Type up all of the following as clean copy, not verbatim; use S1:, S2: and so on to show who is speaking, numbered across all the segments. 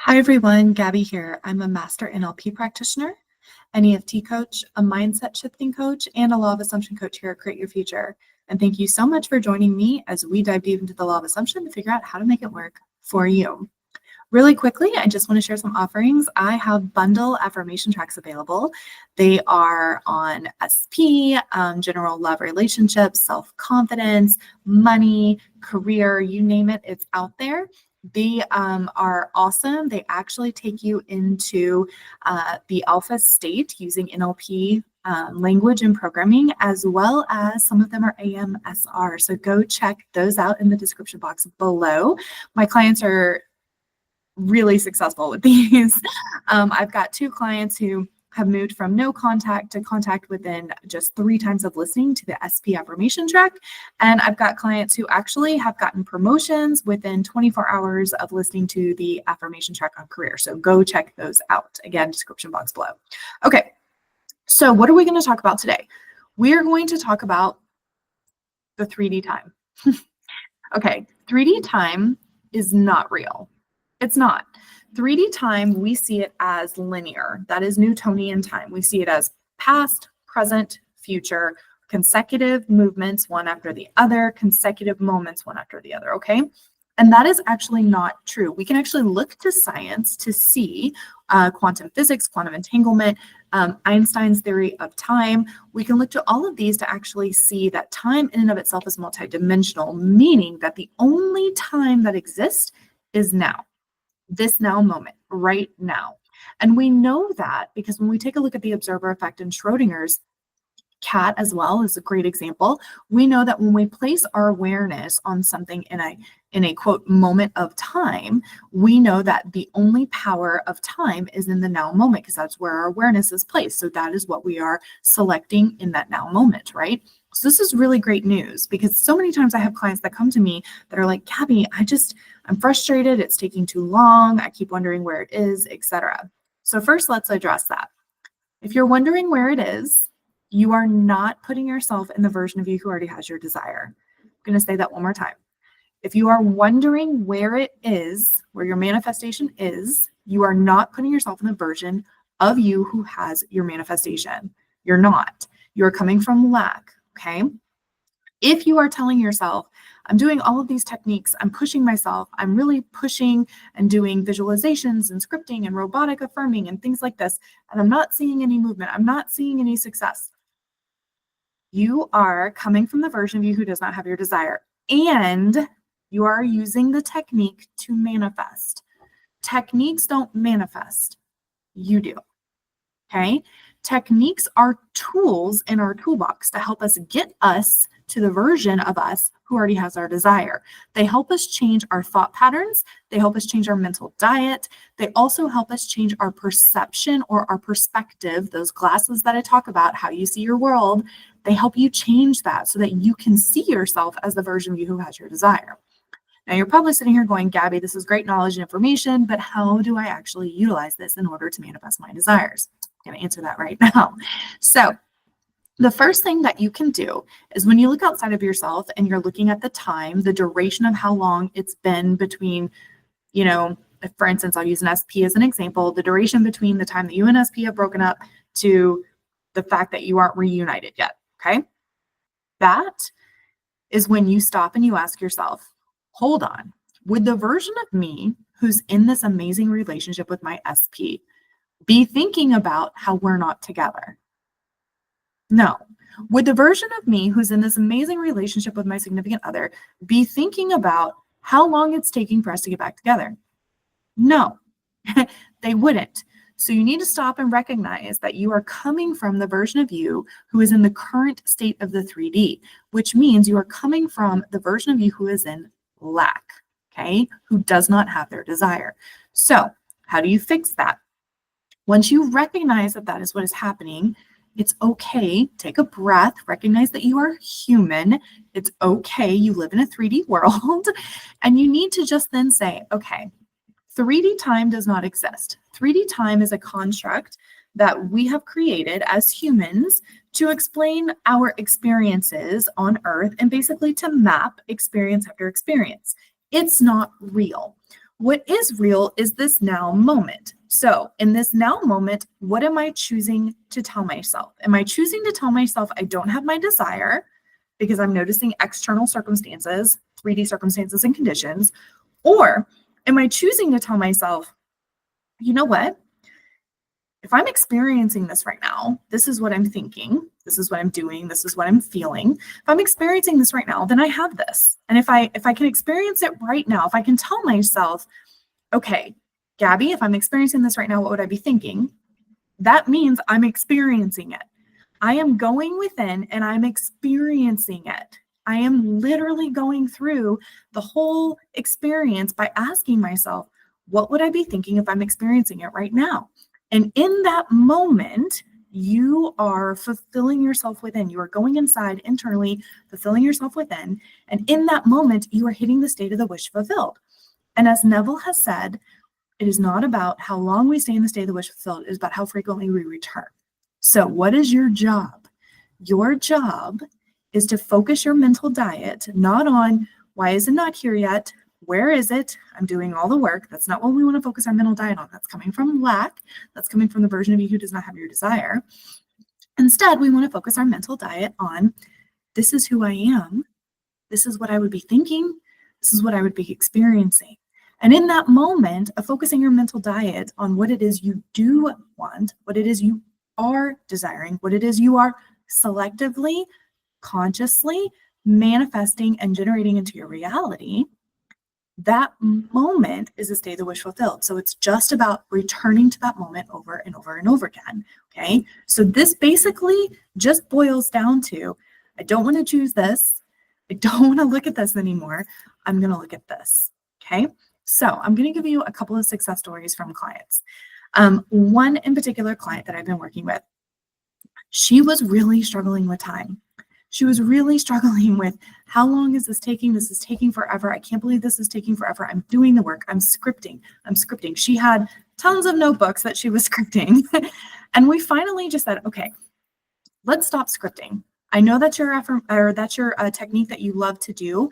S1: Hi everyone, Gabi here. I'm a master NLP practitioner, an EFT coach, a mindset shifting coach, and a law of assumption coach here at Create Your Future. And thank you so much for joining me as we dive deep into the law of assumption to figure out how to make it work for you. Really quickly, I just want to share some offerings. I have bundle affirmation tracks available. They are on SP, general love relationships, self-confidence, money, career, you name it, it's out there. They are awesome. They actually take you into the alpha state using NLP language and programming, as well as some of them are AMSR. So go check those out in the description box below. My clients are really successful with these. I've got 2 clients who have moved from no contact to contact within just 3 times of listening to the SP affirmation track. And I've got clients who actually have gotten promotions within 24 hours of listening to the affirmation track on career. So go check those out. Again, description box below. Okay, so what are we going to talk about today? We are going to talk about the 3D time. Okay, 3D time is not real. It's not. 3D time, we see it as linear. That is Newtonian time. We see it as past, present, future, consecutive movements one after the other, consecutive moments one after the other, okay? And that is actually not true. We can actually look to science to see quantum physics, quantum entanglement, Einstein's theory of time. We can look to all of these to actually see that time in and of itself is multidimensional, meaning that the only time that exists is now. This now moment, right now. And we know that because when we take a look at the observer effect in Schrodinger's cat as well is a great example. We know that when we place our awareness on something in a quote moment of time, we know that the only power of time is in the now moment because that's where our awareness is placed. So that is what we are selecting in that now moment, right? So this is really great news because so many times I have clients that come to me that are like, Gabi, I'm frustrated. It's taking too long. I keep wondering where it is, etc. So first, let's address that. If you're wondering where it is, you are not putting yourself in the version of you who already has your desire. I'm going to say that one more time. If you are wondering where it is, where your manifestation is, you are not putting yourself in the version of you who has your manifestation. You're not. You're coming from lack, okay? If you are telling yourself, I'm doing all of these techniques, I'm pushing myself, I'm really pushing and doing visualizations and scripting and robotic affirming and things like this, and I'm not seeing any movement, I'm not seeing any success. You are coming from the version of you who does not have your desire, and you are using the technique to manifest. Techniques don't manifest, you do, okay? Techniques are tools in our toolbox to help us get us to the version of us who already has our desire. They help us change our thought patterns. They help us change our mental diet. They also help us change our perception or our perspective, those glasses that I talk about, how you see your world. They help you change that so that you can see yourself as the version of you who has your desire. Now, you're probably sitting here going, Gabi, this is great knowledge and information, but how do I actually utilize this in order to manifest my desires? I'm going to answer that right now. So the first thing that you can do is when you look outside of yourself and you're looking at the time, the duration of how long it's been between, if, for instance, I'll use an SP as an example, the duration between the time that you and SP have broken up to the fact that you aren't reunited yet, okay? That is when you stop and you ask yourself, hold on, would the version of me who's in this amazing relationship with my SP be thinking about how we're not together? No. Would the version of me who's in this amazing relationship with my significant other be thinking about how long it's taking for us to get back together? No, they wouldn't. So you need to stop and recognize that you are coming from the version of you who is in the current state of the 3D, which means you are coming from the version of you who is in lack, okay, who does not have their desire. So how do you fix that? Once you recognize that that is what is happening, it's okay. Take a breath. Recognize that you are human. It's okay. You live in a 3D world. And you need to just then say, okay, 3D time does not exist. 3D time is a construct that we have created as humans to explain our experiences on Earth and basically to map experience after experience. It's not real. What is real is this now moment. So in this now moment, what am I choosing to tell myself? Am I choosing to tell myself I don't have my desire because I'm noticing external circumstances, 3D circumstances and conditions? Or am I choosing to tell myself, you know what? If I'm experiencing this right now, this is what I'm thinking, this is what I'm doing, this is what I'm feeling. If I'm experiencing this right now, then I have this. And if I can experience it right now, if I can tell myself, okay, Gabi, if I'm experiencing this right now, what would I be thinking? That means I'm experiencing it. I am going within and I'm experiencing it. I am literally going through the whole experience by asking myself, what would I be thinking if I'm experiencing it right now? And in that moment, you are fulfilling yourself within. You are going inside internally, fulfilling yourself within. And in that moment, you are hitting the state of the wish fulfilled. And as Neville has said, it is not about how long we stay in the state of the wish fulfilled, it is about how frequently we return. So what is your job? Your job is to focus your mental diet, not on why is it not here yet? Where is it? I'm doing all the work. That's not what we want to focus our mental diet on. That's coming from lack. That's coming from the version of you who does not have your desire. Instead, we want to focus our mental diet on this is who I am. This is what I would be thinking. This is what I would be experiencing. And in that moment of focusing your mental diet on what it is you do want, what it is you are desiring, what it is you are selectively, consciously manifesting and generating into your reality, that moment is a state of the wish fulfilled. So it's just about returning to that moment over and over and over again. Okay. So this basically just boils down to, I don't want to choose this. I don't want to look at this anymore. I'm going to look at this. Okay. So I'm going to give you a couple of success stories from clients. One in particular client that I've been working with, she was really struggling with time. She was really struggling with how long is this taking? This is taking forever. I can't believe this is taking forever. I'm doing the work. I'm scripting. She had tons of notebooks that she was scripting. And we finally just said, okay, let's stop scripting. I know that's your technique that you love to do,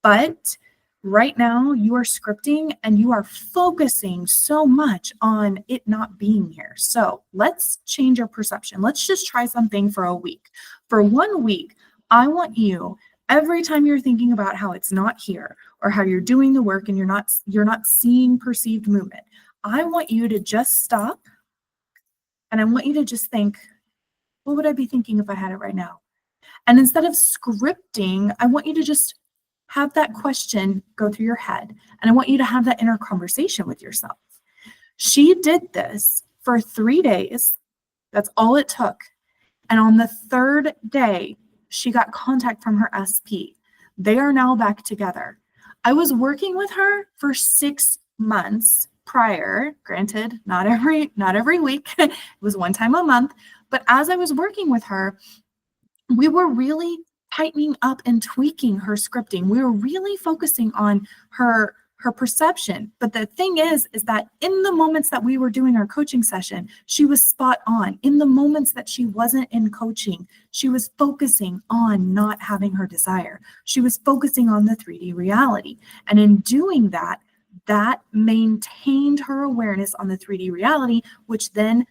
S1: but right now you are scripting and you are focusing so much on it not being here. So let's change your perception. Let's just try something for a week. For 1 week, I want you, every time you're thinking about how it's not here or how you're doing the work and you're not seeing perceived movement, I want you to just stop and I want you to just think, what would I be thinking if I had it right now? And instead of scripting, I want you to just have that question go through your head. And I want you to have that inner conversation with yourself. She did this for 3 days. That's all it took. And on the third day, she got contact from her SP. They are now back together. I was working with her for 6 months prior. Granted, not every week. It was one time a month. But as I was working with her, we were really tightening up and tweaking her scripting. We were really focusing on her perception. But the thing is that in the moments that we were doing our coaching session, she was spot on. In the moments that she wasn't in coaching, she was focusing on not having her desire. She was focusing on the 3D reality. And in doing that, that maintained her awareness on the 3D reality, which then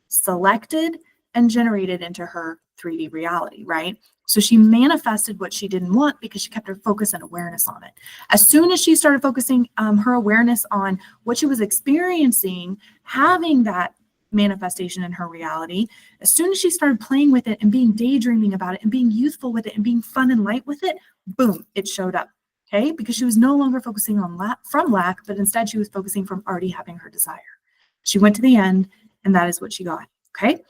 S1: selected and generated into her 3D reality, right? So she manifested what she didn't want because she kept her focus and awareness on it. As soon as she started focusing her awareness on what she was experiencing, having that manifestation in her reality, as soon as she started playing with it and being daydreaming about it and being youthful with it and being fun and light with it, boom, it showed up. Okay, because she was no longer focusing on from lack, but instead she was focusing from already having her desire. She went to the end, and that is what she got. Okay.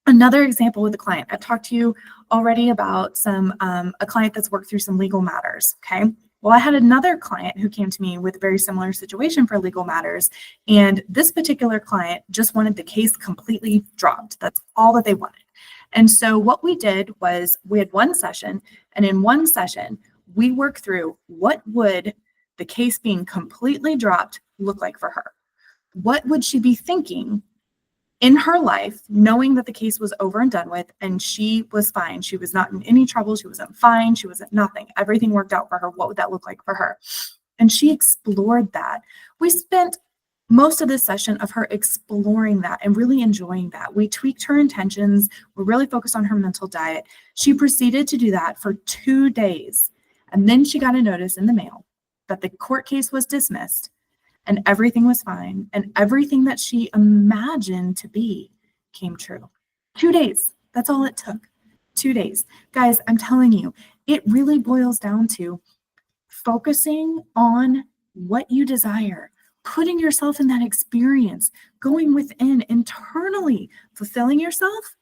S1: Another example with a client, I've talked to you already about a client that's worked through some legal matters, okay? Well, I had another client who came to me with a very similar situation for legal matters, and this particular client just wanted the case completely dropped. That's all that they wanted. And so what we did was we had one session, and in one session, we worked through what would the case being completely dropped look like for her? What would she be thinking in her life, knowing that the case was over and done with, and she was fine. She was not in any trouble. She wasn't fine. She wasn't nothing. Everything worked out for her. What would that look like for her? And she explored that. We spent most of this session of her exploring that and really enjoying that. We tweaked her intentions. We're really focused on her mental diet. She proceeded to do that for 2 days. And then she got a notice in the mail that the court case was dismissed and everything was fine. And everything that she imagined to be came true. 2 days. That's all it took. 2 days. Guys, I'm telling you, it really boils down to focusing on what you desire, putting yourself in that experience, going within internally, fulfilling yourself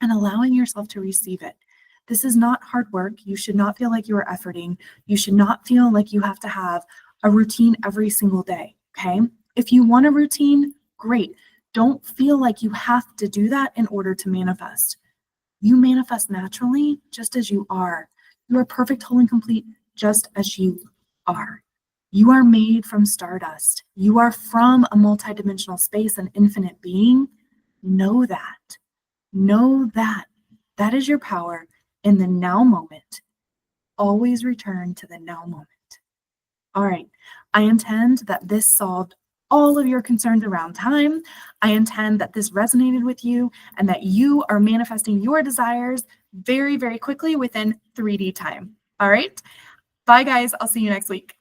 S1: and allowing yourself to receive it. This is not hard work. You should not feel like you are efforting. You should not feel like you have to have a routine every single day, okay? If you want a routine, great. Don't feel like you have to do that in order to manifest. You manifest naturally just as you are. You are perfect, whole, and complete just as you are. You are made from stardust. You are from a multidimensional space, an infinite being. Know that. Know that. That is your power in the now moment. Always return to the now moment. All right. I intend that this solved all of your concerns around time. I intend that this resonated with you and that you are manifesting your desires very, very quickly within 3D time. All right. Bye, guys. I'll see you next week.